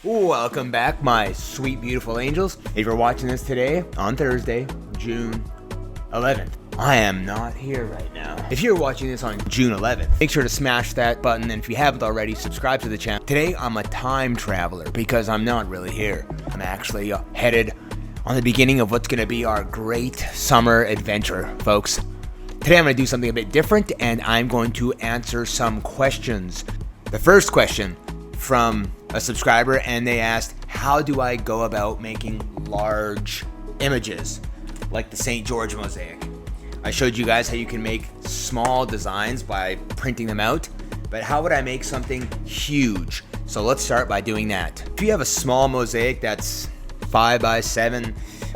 Welcome back, my sweet, beautiful angels. If you're watching this today, on Thursday, June 11th, I am not here right now. If you're watching this on June 11th, make sure to smash that button, and if you haven't already, subscribe to the channel. Today, I'm a time traveler because I'm not really here. I'm actually headed on the beginning of what's going to be our great summer adventure, folks. Today, I'm going to do something a bit different, and I'm going to answer some questions. The first question from a subscriber, and they asked, how do I go about making large images like the St. George mosaic? I showed you guys how you can make small designs by printing them out, but how would I make something huge? So let's start by doing that. If you have a small mosaic that's 5x7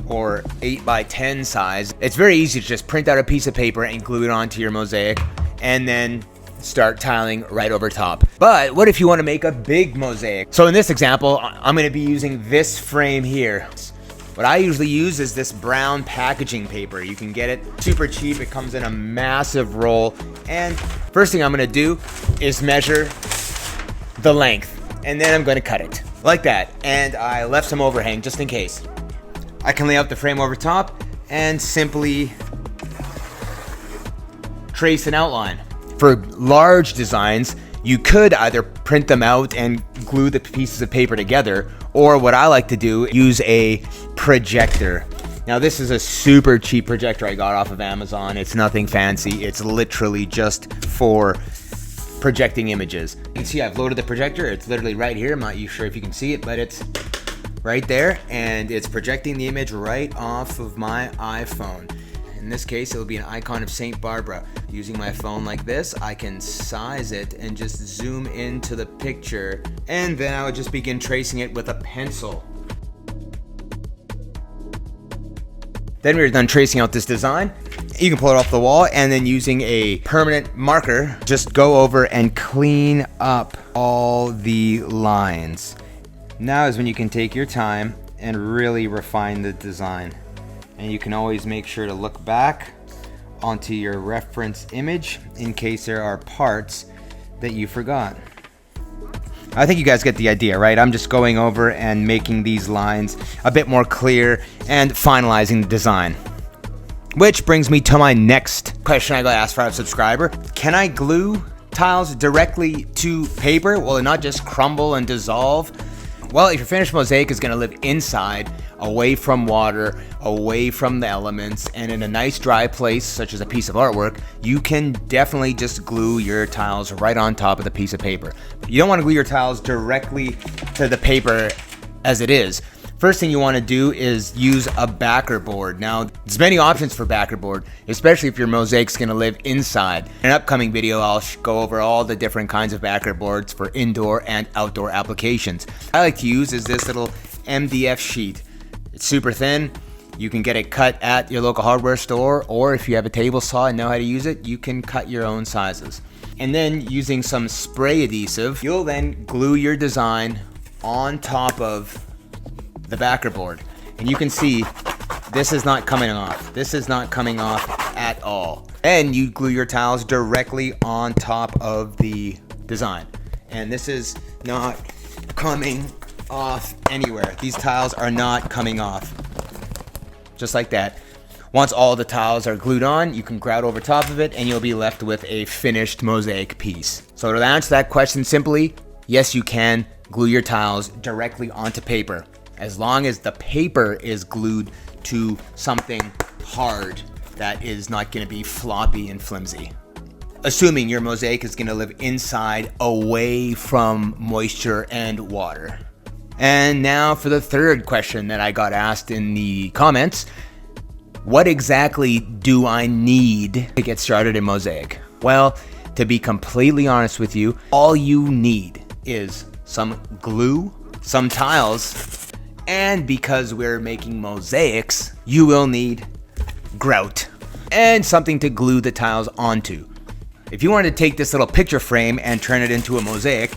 or 8x10 size, it's very easy to just print out a piece of paper and glue it onto your mosaic and then start tiling right over top. But what if you want to make a big mosaic? So in this example, I'm going to be using this frame here. What I usually use is this brown packaging paper. You can get it super cheap. It comes in a massive roll. And first thing I'm going to do is measure the length, and then I'm going to cut it like that. And I left some overhang just in case. I can lay out the frame over top and simply trace an outline. For large designs, you could either print them out and glue the pieces of paper together, or what I like to do, use a projector. Now this is a super cheap projector I got off of Amazon. It's nothing fancy. It's literally just for projecting images. You can see I've loaded the projector. It's literally right here. I'm not sure if you can see it, but it's right there, and it's projecting the image right off of my iPhone. In this case, it'll be an icon of St. Barbara. Using my phone like this, I can size it and just zoom into the picture, and then I would just begin tracing it with a pencil. Then we're done tracing out this design. You can pull it off the wall, and then using a permanent marker, just go over and clean up all the lines. Now is when you can take your time and really refine the design. And you can always make sure to look back onto your reference image in case there are parts that you forgot. I think you guys get the idea, right? I'm just going over and making these lines a bit more clear and finalizing the design. Which brings me to my next question I got asked by a subscriber. Can I glue tiles directly to paper? Will it not just crumble and dissolve? Well, if your finished mosaic is going to live inside, away from water, away from the elements, and in a nice dry place such as a piece of artwork, you can definitely just glue your tiles right on top of the piece of paper. You don't want to glue your tiles directly to the paper as it is. First thing you want to do is use a backer board. Now, there's many options for backer board, especially if your mosaic's going to live inside. In an upcoming video, I'll go over all the different kinds of backer boards for indoor and outdoor applications. I like to use is this little MDF sheet. It's super thin. You can get it cut at your local hardware store, or if you have a table saw and know how to use it, you can cut your own sizes. And then using some spray adhesive, you'll then glue your design on top of the backer board, and you can see this is not coming off. This is not coming off at all. And you glue your tiles directly on top of the design, and this is not coming off anywhere. These tiles are not coming off. Just like that. Once all the tiles are glued on, you can grout over top of it, and you'll be left with a finished mosaic piece. So to answer that question simply, yes, you can glue your tiles directly onto paper, as long as the paper is glued to something hard that is not going to be floppy and flimsy. Assuming your mosaic is going to live inside, away from moisture and water. And now for the third question that I got asked in the comments. What exactly do I need to get started in mosaic? Well, to be completely honest with you, all you need is some glue, some tiles, and because we're making mosaics, you will need grout and something to glue the tiles onto. If you wanted to take this little picture frame and turn it into a mosaic,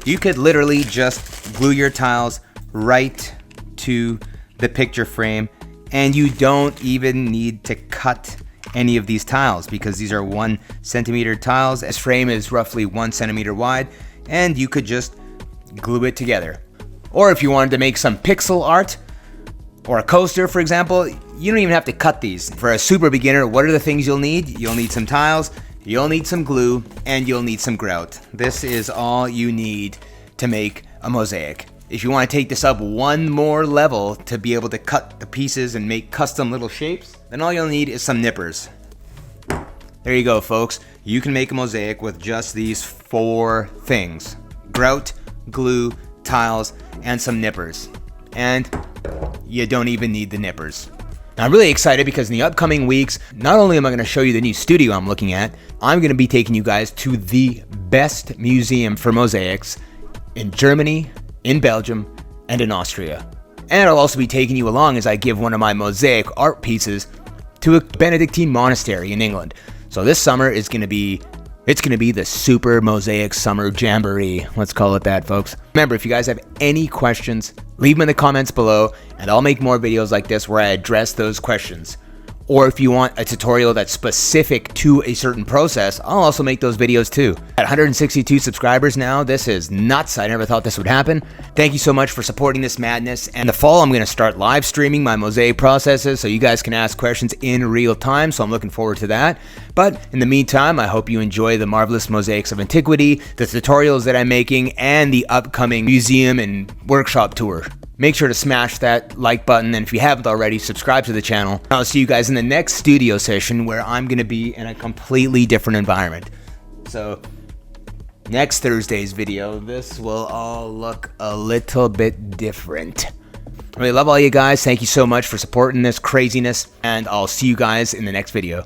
you could literally just glue your tiles right to the picture frame, and you don't even need to cut any of these tiles because these are 1 centimeter tiles. This frame is roughly 1 centimeter wide, and you could just glue it together. Or if you wanted to make some pixel art or a coaster, for example, you don't even have to cut these. For a super beginner, what are the things you'll need? You'll need some tiles, you'll need some glue, and you'll need some grout. This is all you need to make a mosaic. If you want to take this up one more level to be able to cut the pieces and make custom little shapes, then all you'll need is some nippers. There you go, folks. You can make a mosaic with just these 4 things: grout, glue, tiles, and some nippers. And you don't even need the nippers. Now, I'm really excited because in the upcoming weeks, not only am I going to show you the new studio I'm looking at, I'm going to be taking you guys to the best museum for mosaics in Germany, in Belgium, and in Austria. And I'll also be taking you along as I give one of my mosaic art pieces to a Benedictine monastery in England. So this summer is going to be the Super Mosaic Summer Jamboree. Let's call it that, folks. Remember, if you guys have any questions, leave them in the comments below, and I'll make more videos like this where I address those questions. Or if you want a tutorial that's specific to a certain process, I'll also make those videos too. At 162 subscribers now, this is nuts. I never thought this would happen. Thank you so much for supporting this madness. And in the fall, I'm going to start live streaming my mosaic processes so you guys can ask questions in real time. So I'm looking forward to that. But in the meantime, I hope you enjoy the marvelous mosaics of antiquity, the tutorials that I'm making, and the upcoming museum and workshop tour. Make sure to smash that like button, and if you haven't already, subscribe to the channel. I'll see you guys in the next studio session where I'm going to be in a completely different environment. So, next Thursday's video, this will all look a little bit different. I really love all you guys. Thank you so much for supporting this craziness, and I'll see you guys in the next video.